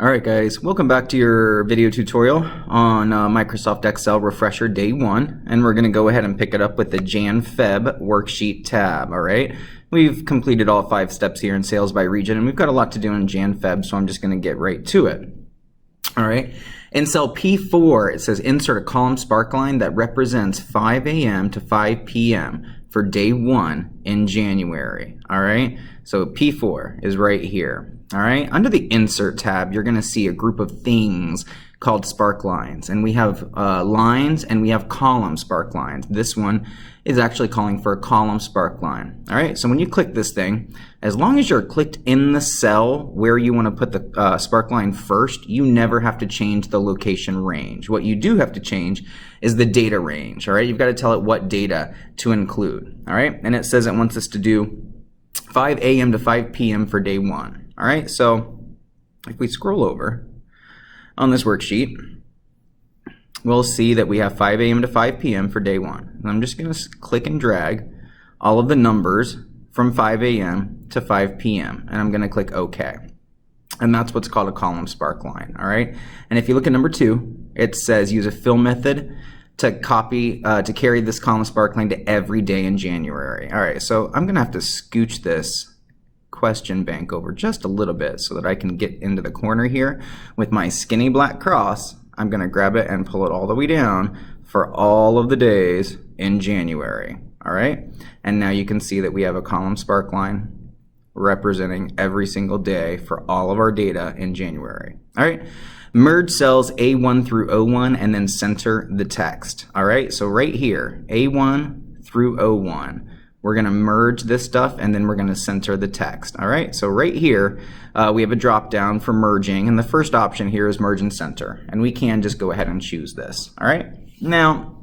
Alright guys, welcome back to your video tutorial on Microsoft Excel Refresher Day 1, and we're going to go ahead and pick it up with the Jan-Feb Worksheet tab, alright? We've completed all 5 steps here in Sales by Region, and we've got a lot to do in Jan-Feb, so I'm just going to get right to it. Alright, in cell P4 it says insert a column sparkline that represents 5 a.m. to 5 p.m. for Day 1 in January, alright? So P4 is right here. All right, under the Insert tab, you're going to see a group of things called Sparklines, and we have lines and we have column Sparklines. This one is actually calling for a column Sparkline. All right, so when you click this thing, as long as you're clicked in the cell where you want to put the Sparkline first, you never have to change the location range. What you do have to change is the data range. All right, you've got to tell it what data to include. All right, and it says it wants us to do 5 a.m. to 5 p.m. for Day 1. All right, so if we scroll over on this worksheet, we'll see that we have 5 a.m. to 5 p.m. for Day 1. And I'm just going to click and drag all of the numbers from 5 a.m. to 5 p.m. and I'm going to click OK. And that's what's called a column sparkline. All right, and if you look at number 2, it says use a fill method to carry this column sparkline to every day in January. All right, so I'm going to have to scooch this question bank over just a little bit so that I can get into the corner here with my skinny black cross. I'm going to grab it and pull it all the way down for all of the days in January. All right, and now you can see that we have a column sparkline representing every single day for all of our data in January. All right, merge cells A1 through O1 and then center the text. All right, so right here, A1 through O1. We're going to merge this stuff and then we're going to center the text. All right, so right here we have a drop down for merging, and the first option here is merge and center, and we can just go ahead and choose this. All right, now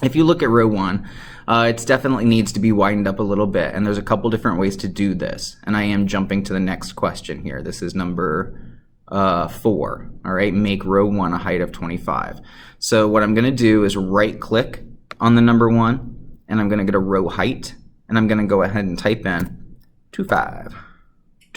if you look at row 1, it definitely needs to be widened up a little bit, and there's a couple different ways to do this, and I am jumping to the next question here. This is number 4. All right, make row 1 a height of 25. So what I'm going to do is right click on the number 1, and I'm going to get a row height, and I'm going to go ahead and type in 25.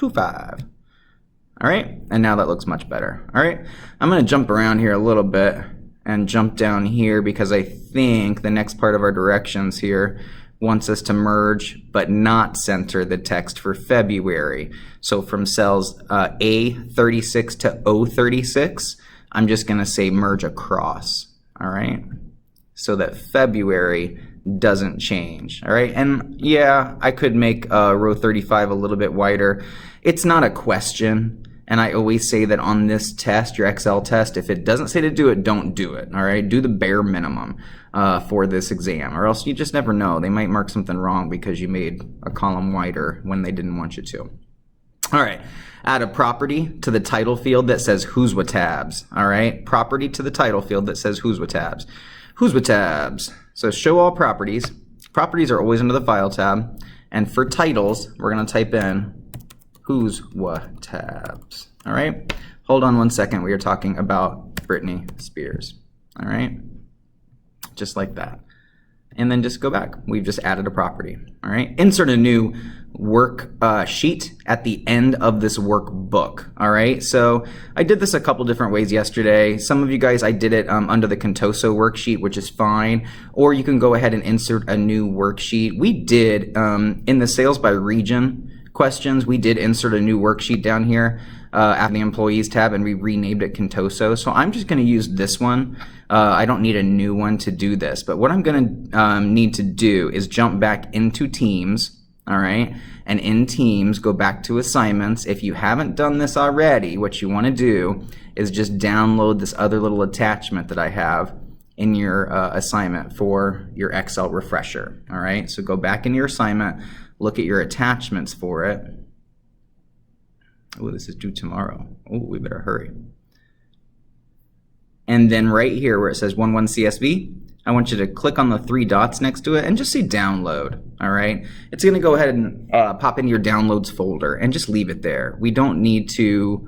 All right, and now that looks much better. All right, I'm going to jump around here a little bit and jump down here because I think the next part of our directions here wants us to merge but not center the text for February. So from cells A36 to O36, I'm just going to say merge across. All right, so that February doesn't change. All right, and yeah, I could make row 35 a little bit wider. It's not a question, and I always say that on this test, your Excel test, if it doesn't say to do it, don't do it. All right, do the bare minimum for this exam, or else you just never know. They might mark something wrong because you made a column wider when they didn't want you to. All right, add a property to the title field that says who's with tabs. All right, property to the title field that says who's with tabs. Who's with tabs? So show all properties. Properties are always under the File tab. And for titles, we're going to type in who's what tabs. All right? Hold on one second. We are talking about Britney Spears. All right? Just like that. And then just go back. We've just added a property. All right? Insert a new work sheet at the end of this workbook. All right, so I did this a couple different ways yesterday. Some of you guys, I did it under the Contoso worksheet, which is fine, or you can go ahead and insert a new worksheet. We did in the Sales by Region questions, we did insert a new worksheet down here at the Employees tab, and we renamed it Contoso. So I'm just going to use this one. I don't need a new one to do this, but what I'm going to need to do is jump back into Teams. All right, and in Teams, go back to Assignments. If you haven't done this already, what you want to do is just download this other little attachment that I have in your assignment for your Excel refresher. All right, so go back in your assignment, look at your attachments for it. Oh, this is due tomorrow. Oh, we better hurry. And then right here where it says 11 CSV, I want you to click on the 3 dots next to it and just say download. All right, it's going to go ahead and pop into your downloads folder and just leave it there. We don't need to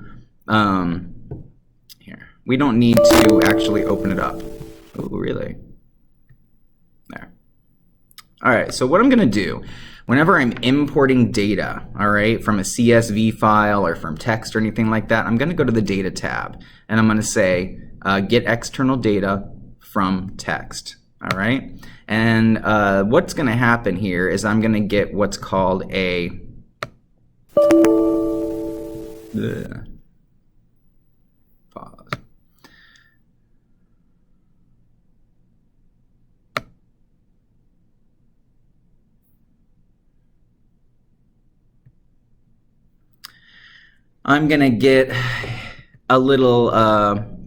we don't need to actually open it up. Oh, really? There. All right, so what I'm gonna do, whenever I'm importing data, all right, from a CSV file or from text or anything like that, I'm gonna go to the data tab and I'm gonna say, get external data from text, all right? And what's gonna happen here is I'm gonna get what's called a, pause. I'm gonna get a little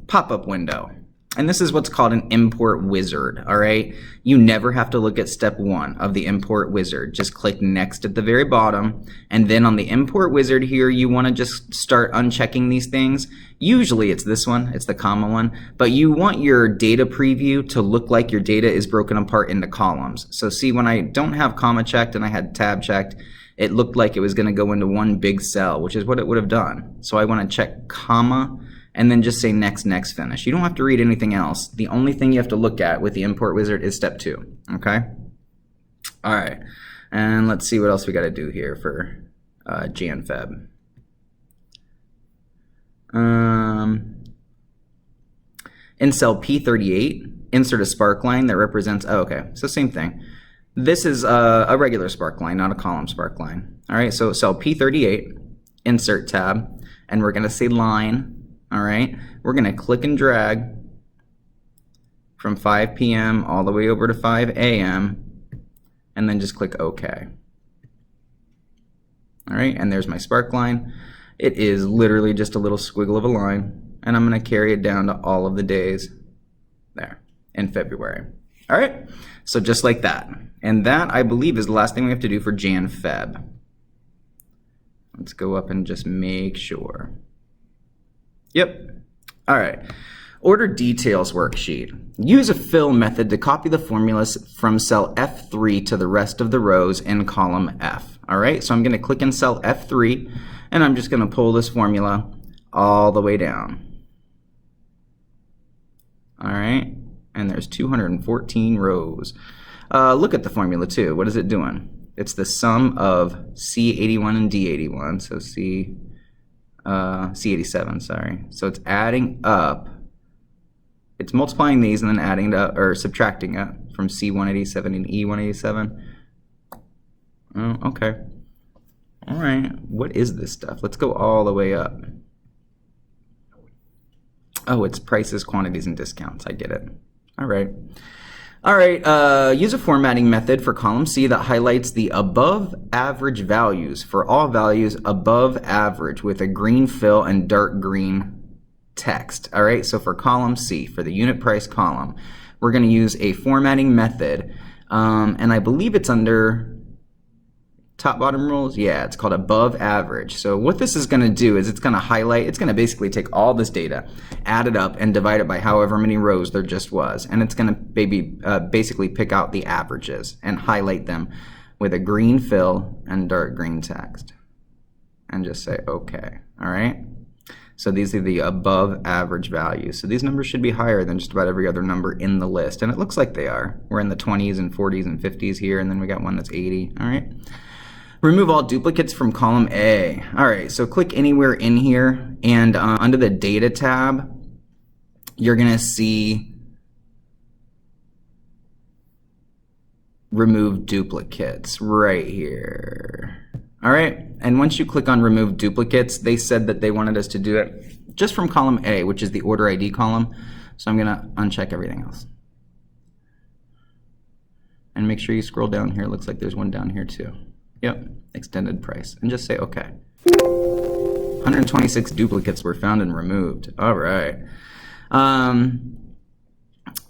pop-up window. And this is what's called an import wizard, all right? You never have to look at step 1 of the import wizard. Just click next at the very bottom, and then on the import wizard here, you wanna just start unchecking these things. Usually it's this one, it's the comma one, but you want your data preview to look like your data is broken apart into columns. So see, when I don't have comma checked and I had tab checked, it looked like it was gonna go into one big cell, which is what it would have done. So I wanna check comma, and then just say next, next, finish. You don't have to read anything else. The only thing you have to look at with the import wizard is step 2, okay? All right, and let's see what else we gotta do here for Jan Feb. In cell P38, insert a sparkline that represents, oh, okay, so same thing. This is a regular sparkline, not a column sparkline. All right, so cell P38, insert tab, and we're gonna say line. All right, we're gonna click and drag from 5 p.m. all the way over to 5 a.m. and then just click OK. All right, and there's my sparkline. It is literally just a little squiggle of a line, and I'm gonna carry it down to all of the days there in February. All right, so just like that. And that, I believe, is the last thing we have to do for Jan Feb. Let's go up and just make sure. Yep. All right. Order details worksheet. Use a fill method to copy the formulas from cell F3 to the rest of the rows in column F. All right. So I'm going to click in cell F3 and I'm just going to pull this formula all the way down. All right. And there's 214 rows. Look at the formula too. What is it doing? It's the sum of C81 and D81. So C87, sorry. So it's adding up, it's multiplying these and then adding it up, or subtracting it from C187 and E187. Oh, okay. All right, what is this stuff? Let's go all the way up. Oh, it's prices, quantities, and discounts. I get it. All right. All right, use a formatting method for column C that highlights the above average values for all values above average with a green fill and dark green text. All right, so for column C, for the unit price column, we're going to use a formatting method, and I believe it's under top bottom rules. Yeah, it's called above average. So what this is going to do is it's going to highlight, it's going to basically take all this data, add it up, and divide it by however many rows there just was, and it's going to basically pick out the averages and highlight them with a green fill and dark green text, and just say okay. All right, so these are the above average values. So these numbers should be higher than just about every other number in the list, and it looks like they are. We're in the 20s and 40s and 50s here, and then we got one that's 80. All right. Remove all duplicates from column A. All right, so click anywhere in here, and under the data tab, you're gonna see remove duplicates right here. All right, and once you click on remove duplicates, they said that they wanted us to do it just from column A, which is the order ID column. So I'm gonna uncheck everything else. And make sure you scroll down here. It looks like there's one down here too. Yep, extended price, and just say okay. 126 duplicates were found and removed. All right.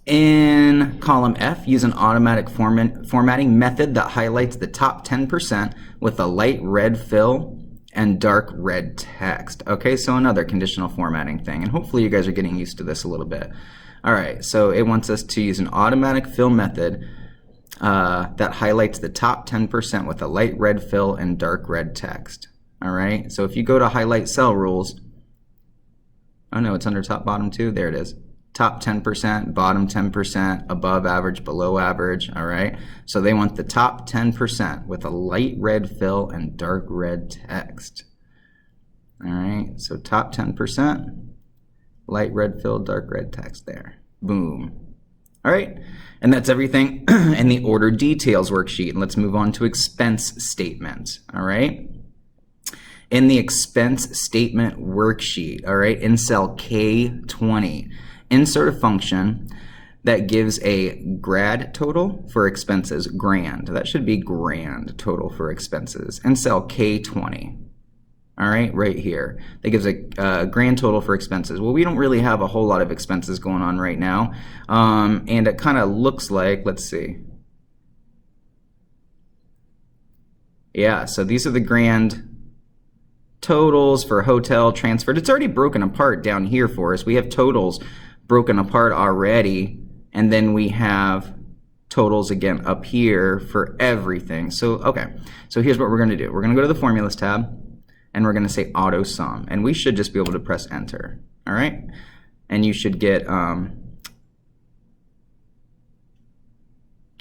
In column F, use an automatic formatting method that highlights the top 10% with a light red fill and dark red text. Okay, so another conditional formatting thing, and hopefully you guys are getting used to this a little bit. All right, so it wants us to use an automatic fill method that highlights the top 10% with a light red fill and dark red text. All right, so if you go to highlight cell rules, oh no, it's under top bottom too, there it is. top 10%, bottom 10%, above average, below average, all right? So they want the top 10% with a light red fill and dark red text. All right, so top 10%, light red fill, dark red text there. Boom. All right, and that's everything in the order details worksheet. And let's move on to expense statement, all right? In the expense statement worksheet, all right, in cell K20, insert a function that gives a grad total for expenses, grand. That should be grand total for expenses in cell K20. All right, right here. That gives a grand total for expenses. Well, we don't really have a whole lot of expenses going on right now. And it kind of looks like, let's see. Yeah, so these are the grand totals for hotel transferred. It's already broken apart down here for us. We have totals broken apart already. And then we have totals again up here for everything. So, okay. So here's what we're going to do. We're going to go to the formulas tab. And we're going to say auto sum, and we should just be able to press enter. All right, and you should get can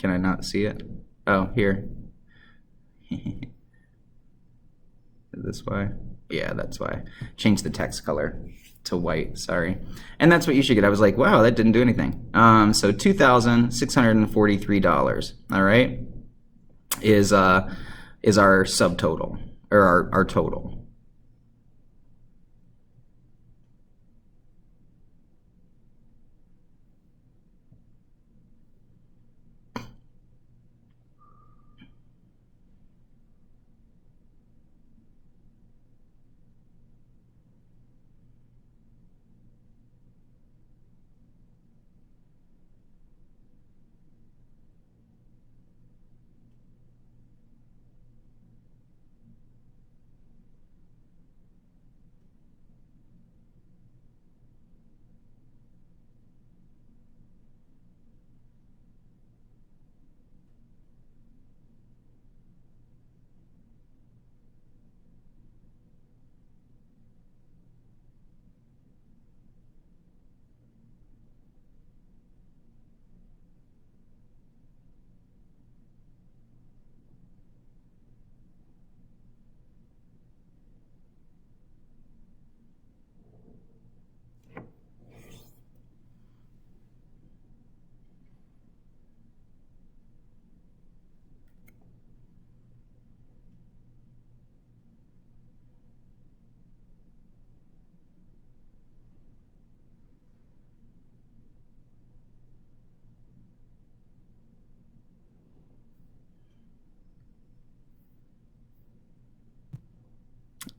I not see it? Oh, here. This way? Yeah, that's why. Change the text color to white, sorry. And that's what you should get. I was like, wow, that didn't do anything. So $2,643, all right, is our subtotal, or our total.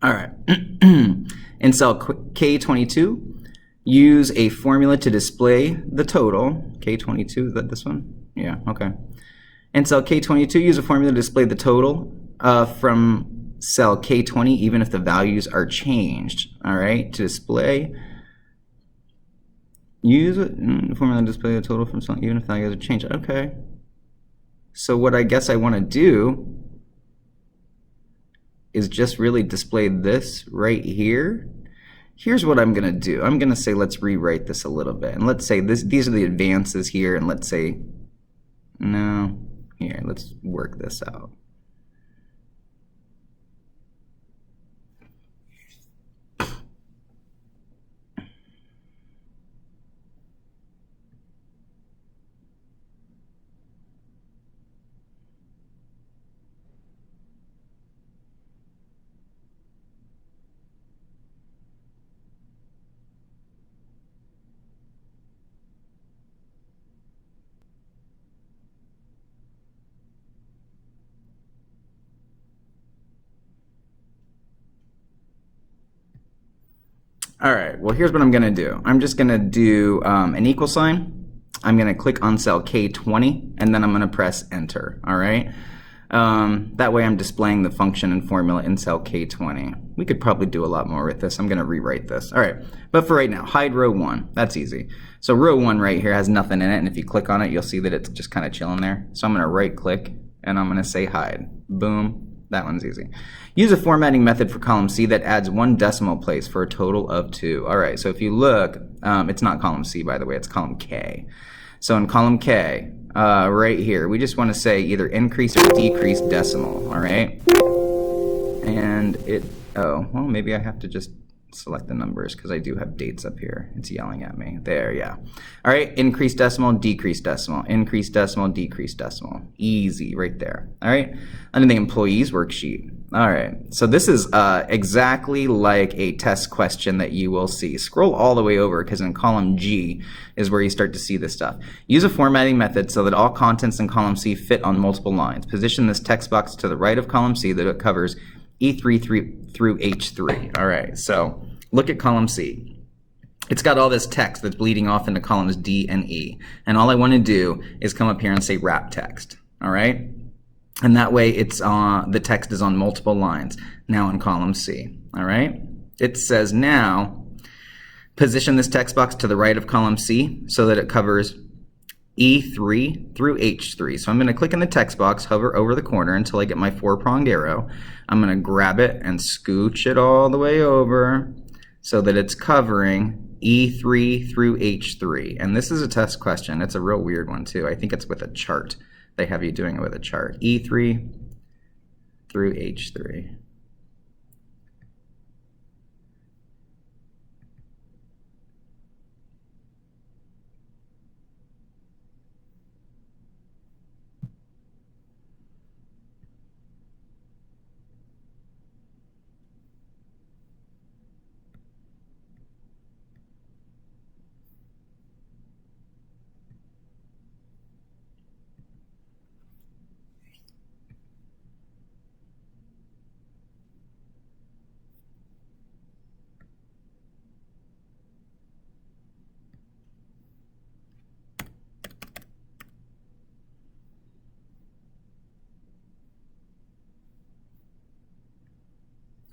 All right, in cell K22, use a formula to display the total. K22, is that this one? Yeah, okay. In cell K22, use a formula to display the total from cell K20, even if the values are changed. All right, to display, use a formula to display the total from cell, even if the values are changed. Okay. So what I guess I want to do is just really display this right here. Here's what I'm gonna do. I'm gonna say, let's rewrite this a little bit. And let's say these are the advances here, and let's say, no, here, let's work this out. All right, well, here's what I'm gonna do. I'm just gonna do an equal sign. I'm gonna click on cell K20, and then I'm gonna press enter, all right? That way I'm displaying the function and formula in cell K20. We could probably do a lot more with this. I'm gonna rewrite this. All right, but for right now, hide row 1, that's easy. So row 1 right here has nothing in it, and if you click on it, you'll see that it's just kind of chilling there. So I'm gonna right click, and I'm gonna say hide, boom. That one's easy. Use a formatting method for column C that adds 1 decimal place for a total of 2. All right, so if you look, it's not column C, by the way, it's column K. So in column K, right here, we just want to say either increase or decrease decimal, all right? And well, maybe I have to just select the numbers because I do have dates up here. It's yelling at me. There, yeah. All right, increase decimal, decrease decimal, increase decimal, decrease decimal. Easy right there. All right, under the employees worksheet. All right, so this is exactly like a test question that you will see. Scroll all the way over because in column G is where you start to see this stuff. Use a formatting method so that all contents in column C fit on multiple lines. Position this text box to the right of column C that it covers E3 through H3. All right, so look at column C. It's got all this text that's bleeding off into columns D and E. And all I want to do is come up here and say wrap text. All right? And that way it's the text is on multiple lines now in column C. All right? It says now position this text box to the right of column C so that it covers E3 through H3. So I'm going to click in the text box, hover over the corner until I get my 4-pronged arrow. I'm going to grab it and scooch it all the way over so that it's covering E3 through H3. And this is a test question. It's a real weird one too. I think it's with a chart. They have you doing it with a chart. E3 through H3.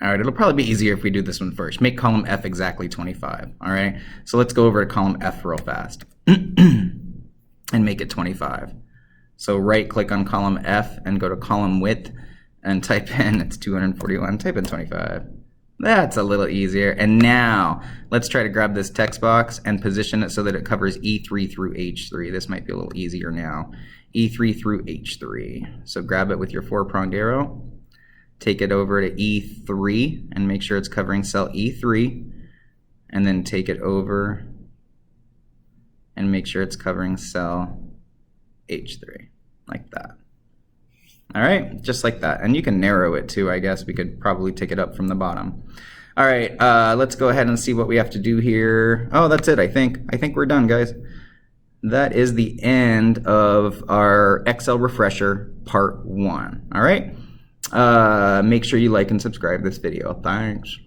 All right, it'll probably be easier if we do this one first. Make column F exactly 25, all right? So let's go over to column F real fast and make it 25. So right click on column F and go to column width and type in, it's 241, type in 25. That's a little easier. And now let's try to grab this text box and position it so that it covers E3 through H3. This might be a little easier now. E3 through H3. So grab it with your 4-pronged arrow. Take it over to E3 and make sure it's covering cell E3, and then take it over and make sure it's covering cell H3, like that. All right, just like that. And you can narrow it too, I guess. We could probably take it up from the bottom. All right, let's go ahead and see what we have to do here. Oh, that's it, I think. I think we're done, guys. That is the end of our Excel refresher part 1. All right. Make sure you like and subscribe this video. Thanks.